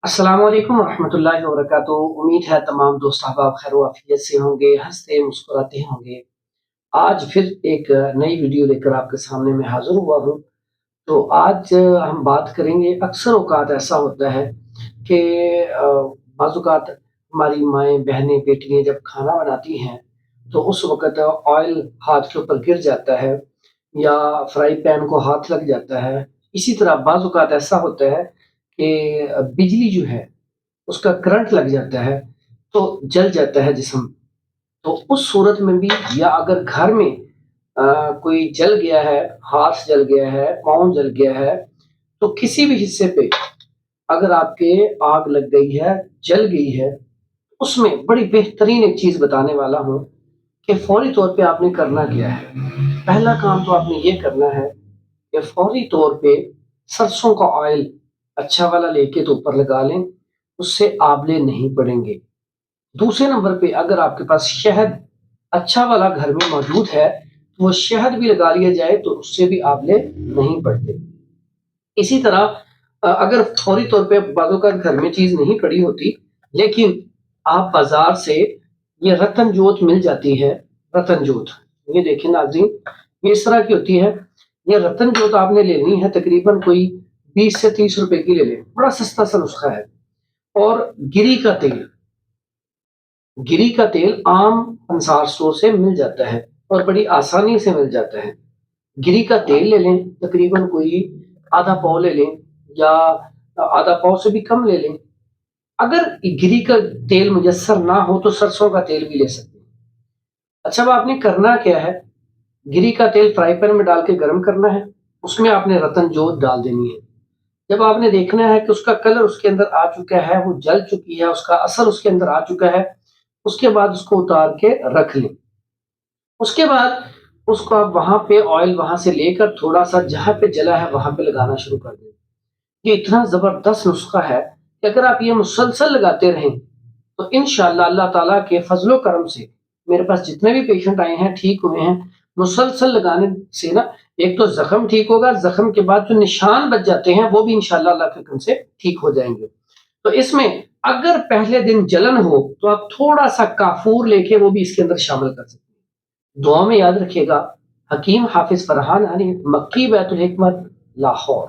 अस्सलाम वालेकुम रहमतुल्लाहि व बरकातुहू। उम्मीद है तमाम दोस्त अहबाब खैर आफियत से होंगे, हंसते मुस्कुराते होंगे। आज फिर एक नई वीडियो लेकर आपके सामने मैं हाजिर हुआ हूँ। तो आज हम बात करेंगे। अक्सर औकात ऐसा होता है कि बाज़ औक़ात हमारी माएँ, बहनें, बेटियाँ जब खाना बनाती हैं तो उस वक़्त ऑयल हाथ के ऊपर गिर जाता है या फ्राई पैन को हाथ लग जाता है। इसी तरह बाज़ औक़ात ऐसा होता है कि बिजली जो है उसका करंट लग जाता है तो जल जाता है जिस्म। तो उस सूरत में भी या अगर घर में कोई जल गया है, हाथ जल गया है, पाँव जल गया है, तो किसी भी हिस्से पे अगर आपके आग लग गई है, जल गई है, उसमें बड़ी बेहतरीन एक चीज़ बताने वाला हूँ कि फौरी तौर पे आपने करना क्या है। पहला काम तो आपने ये करना है कि फौरी तौर पे सरसों का ऑयल अच्छा वाला लेके तो ऊपर लगा लें, उससे आंवले नहीं पड़ेंगे। दूसरे नंबर पे अगर आपके पास शहद अच्छा वाला घर में मौजूद है, तो वो शहद भी लगा लिया जाए तो उससे भी आंवले नहीं पड़ते। इसी तरह अगर फौरी तौर पे बाज़ औक़ात घर में चीज़ नहीं पड़ी होती, लेकिन आप बाज़ार से ये रतन जोत मिल जाती है, रतन जोत। ये देखिए नाज़रीन, ये इस तरह की होती है। ये रतन जोत आपने लेनी है, तकरीबन कोई 20 से 30 रुपए की ले लें, बड़ा सस्ता सा नुस्खा है। और गिरी का तेल आम अंसार स्टोर से मिल जाता है और बड़ी आसानी से मिल जाता है। गिरी का तेल ले लें, तकरीबन कोई आधा पाव ले लें या आधा पाव से भी कम ले लें। अगर गिरी का तेल मुयस्सर ना हो तो सरसों का तेल भी ले सकते हैं। अच्छा, अब आपने करना क्या है, गिरी का तेल फ्राई पैन में डाल के गर्म करना है, उसमें आपने रतन जोत डाल देनी है। जब आपने देखना है कि उसका कलर उसके अंदर आ चुका है, वो जल चुकी है, उसका असर उसके अंदर आ चुका है, उसके बाद उसको उतार के रख लें। उसके बाद उसको आप वहाँ पे ऑयल वहाँ से लेकर थोड़ा-सा जहाँ पे जला है वहाँ पे लगाना शुरू कर दें। ये इतना ज़बरदस्त नुस्खा है कि अगर आप ये मुसलसल लगाते रहें, तो इंशाअल्लाह अल्लाह ताला के फज़्ल-ओ करम से मेरे पास जितने भी पेशेंट आए हैं, ठीक हुए हैं। मुसलसल लगाने से ना एक तो ज़ख्म ठीक होगा, ज़ख्म के बाद जो निशान बच जाते हैं, वो भी इंशाअल्लाह अल्लाह के करम से ठीक हो जाएँगे। तो इसमें अगर पहले दिन जलन हो, तो आप थोड़ा-सा काफ़ूर लेके वो भी इसके अंदर शामिल कर सकते हैं। दुआ में याद रखिएगा। हकीम हाफ़िज़ फ़रहान अली, मक्की बैतुल हिकमत, लाहौर।